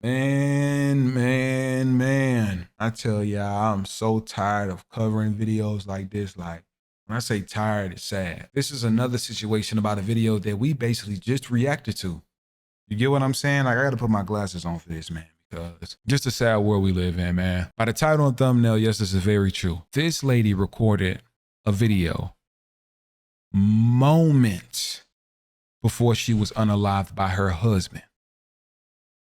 Man. I tell y'all, I'm so tired of covering videos like this. Like, when I say tired, it's sad. This is another situation about a video that we basically just reacted to. You get what I'm saying? Like, I gotta put my glasses on for this, man, because just a sad world we live in, man. By the title and thumbnail, yes, this is very true. This lady recorded a video moments before she was unalived by her husband.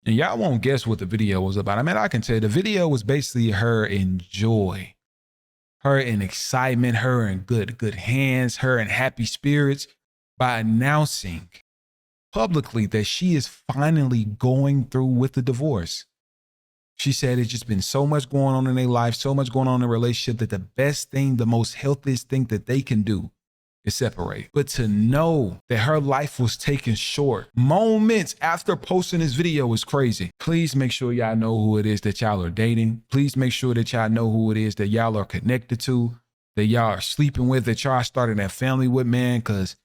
And y'all won't guess what the video was about. I mean, I can tell you the video was basically her in joy, her in excitement, her in good hands, her in happy spirits by announcing publicly that she is finally going through with the divorce. She said it's just been so much going on in their life, so much going on in the relationship that the best thing, the most healthiest thing that they can do is separate. But to know that her life was taken short moments after posting this video is crazy. Please make sure y'all know who it is that y'all are dating. Please make sure that y'all know who it is that y'all are connected to, that y'all are sleeping with, that y'all are starting that family with, man, because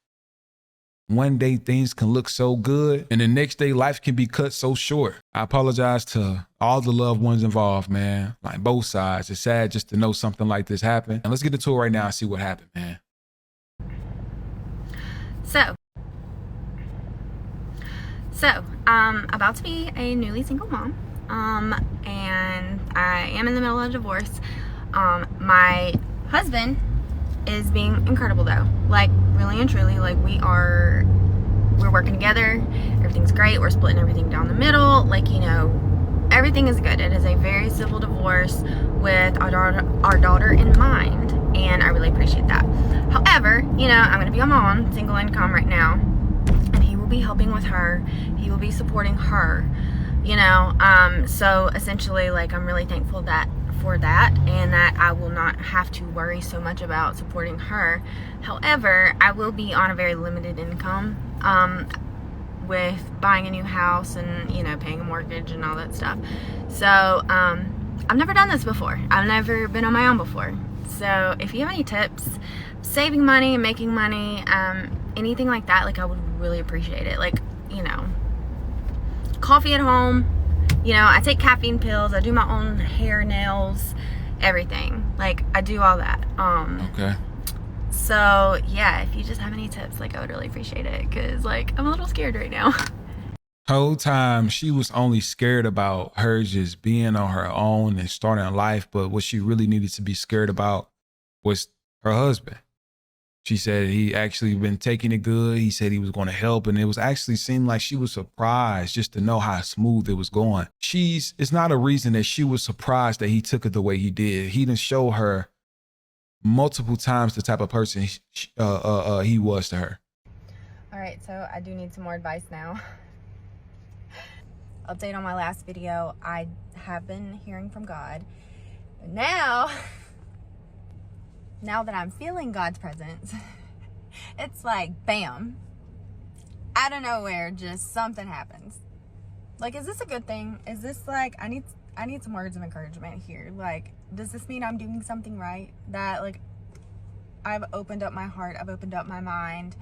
one day things can look so good and the next day life can be cut so short. I apologize to all the loved ones involved, man. Like both sides. It's sad just to know something like this happened. And let's get into it right now and see what happened, man. About to be a newly single mom, and I am in the middle of a divorce. My husband is being incredible though, like really and truly. Like we're working together, everything's great, we're splitting everything down the middle, like, you know, everything is good. It is a very civil divorce with our daughter in mind, and I really appreciate that. However, you know, I'm gonna be on my own, single income right now, and he will be helping with her, he will be supporting her, you know. So essentially, like, I'm really thankful for that, and that I will not have to worry so much about supporting her. However, I will be on a very limited income, with buying a new house and, you know, paying a mortgage and all that stuff. So I've never done this before. I've never been on my own before. So if you have any tips, saving money and making money, anything like that, like, I would really appreciate it. Like, you know, coffee at home, you know, I take caffeine pills, I do my own hair, nails, everything. Like, I do all that. Okay. So yeah, if you just have any tips, like, I would really appreciate it, because, like, I'm a little scared right now. Whole time she was only scared about her just being on her own and starting life, but what she really needed to be scared about was her husband. She said he actually been taking it good. He said he was going to help, and it was actually seemed like she was surprised just to know how smooth it was going. It's not a reason that she was surprised that he took it the way he did. He didn't show her multiple times the type of person he was to her. All right, so I do need some more advice now. Update on my last video, I have been hearing from God. But now that I'm feeling God's presence, it's like, bam, out of nowhere, just something happens. Like, is this a good thing? Is this, like, I need some words of encouragement here. Like, does this mean I'm doing something right? That, like, I've opened up my heart, I've opened up my mind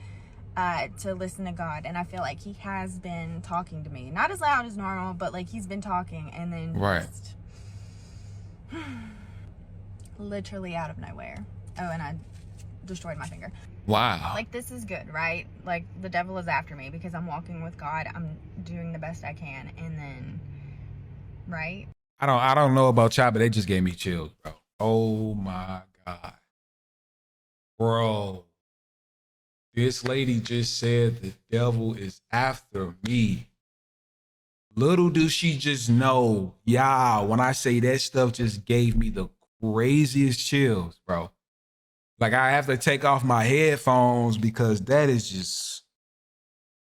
to listen to God, and I feel like he has been talking to me, not as loud as normal, but like he's been talking, and then Right. just literally out of nowhere. Oh, and I destroyed my finger. Wow. Like, this is good, right? Like, the devil is after me because I'm walking with God, I'm doing the best I can, and then, right? I don't know about y'all, but they just gave me chills, bro. Oh my God. Bro. This lady just said the devil is after me. Little do she just know, yeah, when I say that stuff just gave me the craziest chills, bro. Like, I have to take off my headphones because that is just,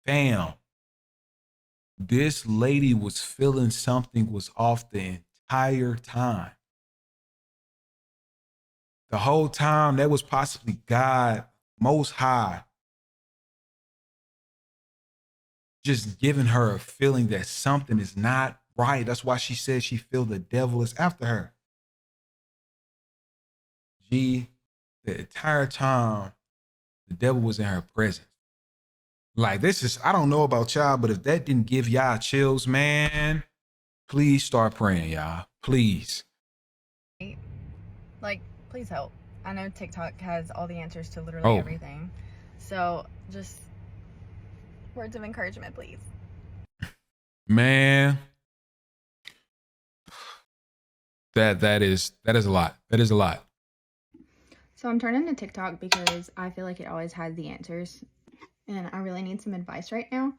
bam. This lady was feeling something was off the entire time. The whole time, that was possibly God Most High just giving her a feeling that something is not right. That's why she said she feel the devil is after her. The entire time, the devil was in her presence. Like, this is, I don't know about y'all, but if that didn't give y'all chills, man, Please start praying, y'all. Please. Like, please help. I know TikTok has all the answers to literally everything. So just words of encouragement, please. Man. That is a lot. That is a lot. So I'm turning to TikTok because I feel like it always has the answers and I really need some advice right now.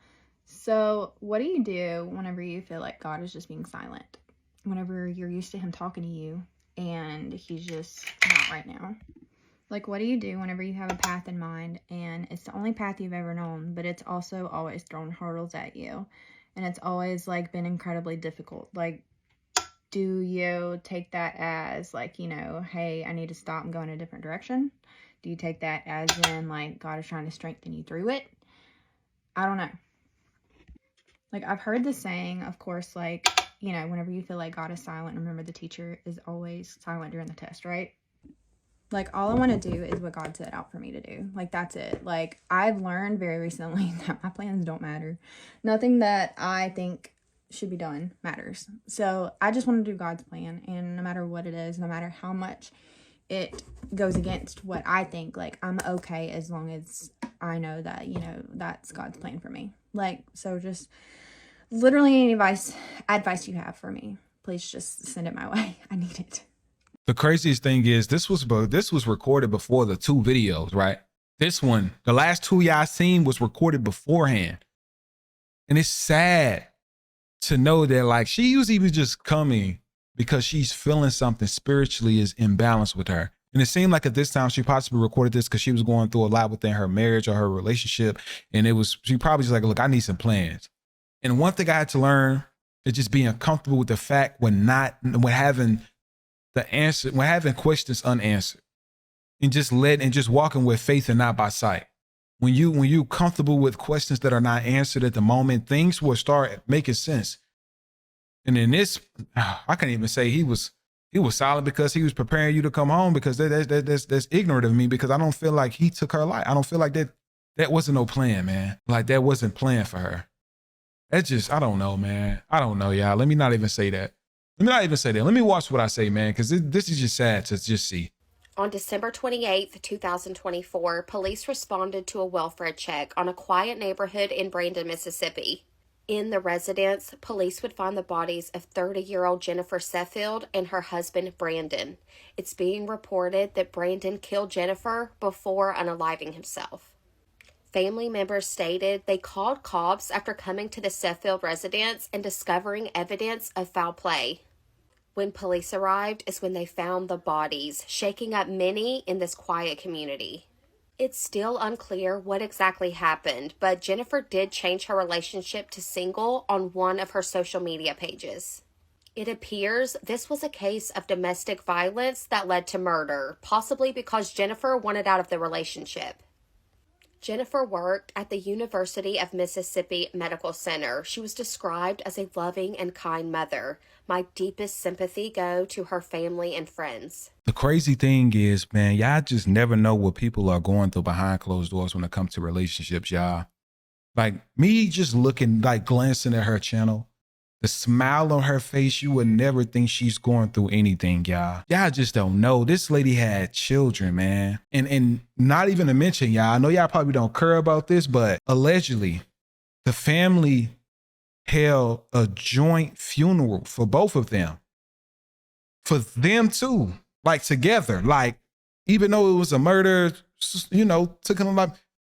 So what do you do whenever you feel like God is just being silent? Whenever you're used to him talking to you and he's just not right now? Like, what do you do whenever you have a path in mind and it's the only path you've ever known, but it's also always thrown hurdles at you and it's always like been incredibly difficult? Like, do you take that as like, you know, hey, I need to stop and go in a different direction? Do you take that as in like God is trying to strengthen you through it? I don't know. Like, I've heard the saying, of course, like, you know, whenever you feel like God is silent, remember the teacher is always silent during the test, right? Like, all I want to do is what God set out for me to do. Like, that's it. Like, I've learned very recently that my plans don't matter. Nothing that I think should be done matters. So I just want to do God's plan. And no matter what it is, no matter how much it goes against what I think, like, I'm okay as long as I know that, you know, that's God's plan for me. Like, so just literally any advice you have for me, please just send it my way. I need it. The craziest thing is this was recorded before the 2 videos, right? This one, the last 2 y'all seen was recorded beforehand. And it's sad to know that like she was even just coming because she's feeling something spiritually is imbalanced with her. And it seemed like at this time she possibly recorded this because she was going through a lot within her marriage or her relationship. And she probably just like, look, I need some plans. And one thing I had to learn is just being comfortable with the fact when having questions unanswered and just walking with faith and not by sight. When you comfortable with questions that are not answered at the moment, things will start making sense. And in this, I can't even say he was silent because he was preparing you to come home, because that's ignorant of me, because I don't feel like he took her life. I don't feel like that wasn't no plan, man. Like that wasn't planned for her. That's just, I don't know, man. I don't know, y'all. Let me not even say that. Let me watch what I say, man, because this is just sad to just see. On December 28th, 2024, police responded to a welfare check on a quiet neighborhood in Brandon, Mississippi. In the residence, police would find the bodies of 30-year-old Jennifer Sheffield and her husband, Brandon. It's being reported that Brandon killed Jennifer before unaliving himself. Family members stated they called cops after coming to the Sheffield residence and discovering evidence of foul play. When police arrived is when they found the bodies, shaking up many in this quiet community. It's still unclear what exactly happened, but Jennifer did change her relationship to single on one of her social media pages. It appears this was a case of domestic violence that led to murder, possibly because Jennifer wanted out of the relationship. Jennifer worked at the University of Mississippi Medical Center. She was described as a loving and kind mother. My deepest sympathy go to her family and friends. The crazy thing is, man, y'all just never know what people are going through behind closed doors when it comes to relationships, y'all. Like me just looking, like glancing at her channel, the smile on her face, you would never think she's going through anything, y'all. Y'all just don't know. This lady had children, man. And not even to mention, y'all, I know y'all probably don't care about this, but allegedly, the family held a joint funeral for both of them. For them too, like together. Like, even though it was a murder, you know, took them life,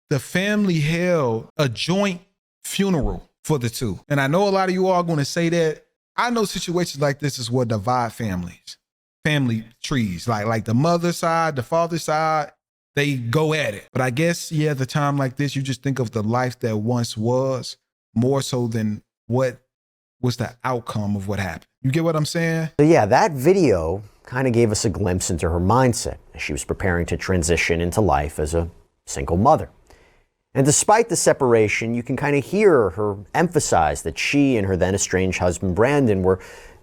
the family held a joint funeral for the two. And I know a lot of you all are going to say that. I know situations like this is what divide families, family trees, like the mother side, the father side, they go at it. But I guess, yeah, at the time like this, you just think of the life that once was more so than what was the outcome of what happened. You get what I'm saying? So yeah, that video kind of gave us a glimpse into her mindset as she was preparing to transition into life as a single mother. And despite the separation, you can kind of hear her emphasize that she and her then estranged husband, Brandon, were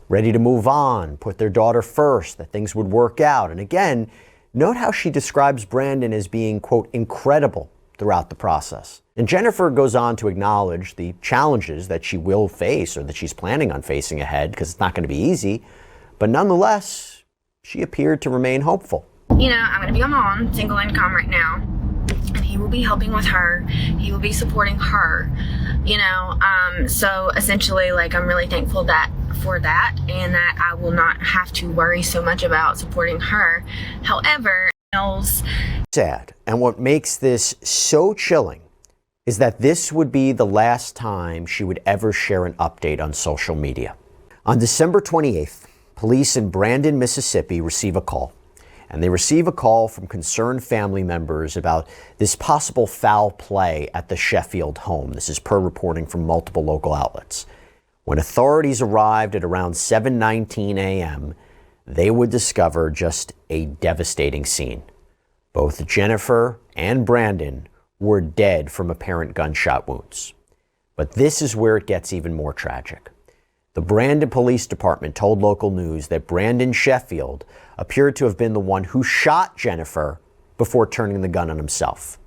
ready to move on, put their daughter first, that things would work out. And again, note how she describes Brandon as being, quote, incredible throughout the process. And Jennifer goes on to acknowledge the challenges that she will face or that she's planning on facing ahead, because it's not going to be easy. But nonetheless, she appeared to remain hopeful. You know, I'm going to be a mom, single income right now, and he will be helping with her. He will be supporting her, you know. So essentially, like, I'm really thankful for that, and that I will not have to worry so much about supporting her. However, sad, and what makes this so chilling is that this would be the last time she would ever share an update on social media. On December 28th, police in Brandon, Mississippi receive a call. And they receive a call from concerned family members about this possible foul play at the Sheffield home. This is per reporting from multiple local outlets. When authorities arrived at around 7:19 a.m., they would discover just a devastating scene. Both Jennifer and Brandon were dead from apparent gunshot wounds. But this is where it gets even more tragic. The Brandon Police Department told local news that Brandon Sheffield appeared to have been the one who shot Jennifer before turning the gun on himself.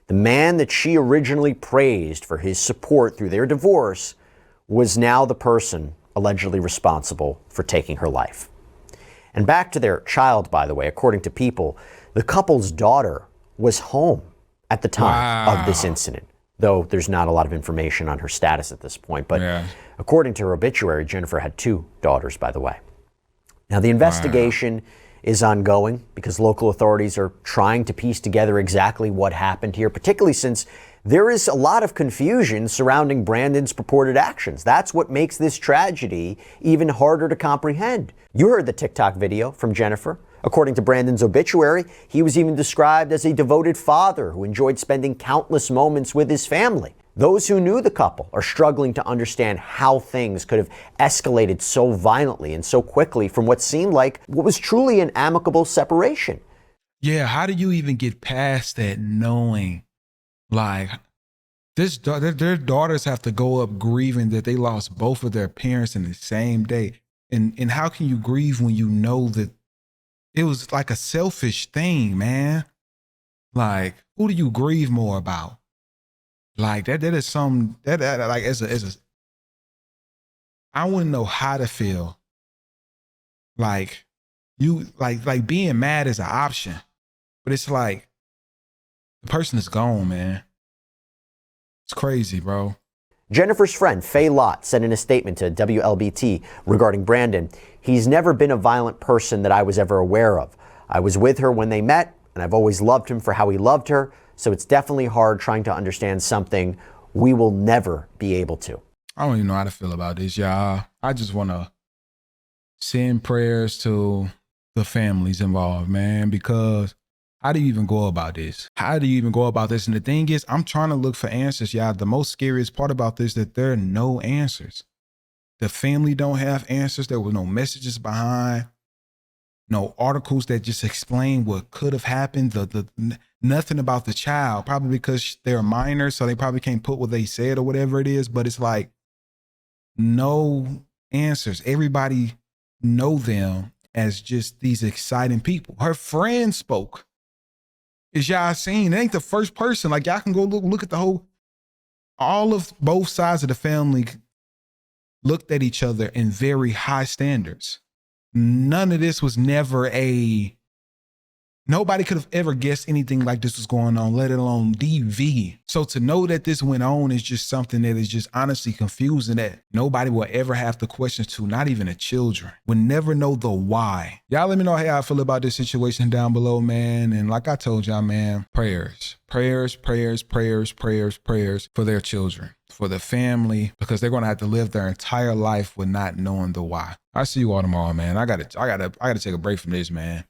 The man that she originally praised for his support through their divorce was now the person allegedly responsible for taking her life. And back to their child, by the way, according to People, the couple's daughter was home at the time of this incident, though there's not a lot of information on her status at this point. But according to her obituary, Jennifer had 2 daughters, by the way. Now, the investigation is ongoing because local authorities are trying to piece together exactly what happened here, particularly since there is a lot of confusion surrounding Brandon's purported actions. That's what makes this tragedy even harder to comprehend. You heard the TikTok video from Jennifer. According to Brandon's obituary, he was even described as a devoted father who enjoyed spending countless moments with his family. Those who knew the couple are struggling to understand how things could have escalated so violently and so quickly from what seemed like what was truly an amicable separation. Yeah, how do you even get past that, knowing like their daughters have to go up grieving that they lost both of their parents in the same day? And how can you grieve when you know that it was like a selfish thing, man? Like, who do you grieve more about? Like that is some that like as a I wouldn't know how to feel. Like you like being mad is an option, but it's like the person is gone, man. It's crazy, bro. Jennifer's friend, Faye Lott, said in a statement to WLBT regarding Brandon, "He's never been a violent person that I was ever aware of. I was with her when they met, and I've always loved him for how he loved her, so it's definitely hard trying to understand something we will never be able to." I don't even know how to feel about this, y'all. I just want to send prayers to the families involved, man, because how do you even go about this? How do you even go about this? And the thing is, I'm trying to look for answers, y'all. The most scariest part about this is that there are no answers. The family don't have answers. There were no messages behind, no articles that just explain what could have happened. Nothing about the child, probably because they're minors, so they probably can't put what they said or whatever it is. But it's like no answers. Everybody know them as just these exciting people. Her friend spoke. As y'all seen, it ain't the first person. Like, y'all can go look at all of both sides of the family looked at each other in very high standards. None of this was never nobody could have ever guessed anything like this was going on, let alone DV. So to know that this went on is just something that is just honestly confusing, that nobody will ever have the questions to, not even the children. Would never know the why. Y'all let me know how I feel about this situation down below, man. And like I told y'all, man, prayers for their children, for the family, because they're going to have to live their entire life with not knowing the why. I'll see you all tomorrow, man. I gotta take a break from this, man.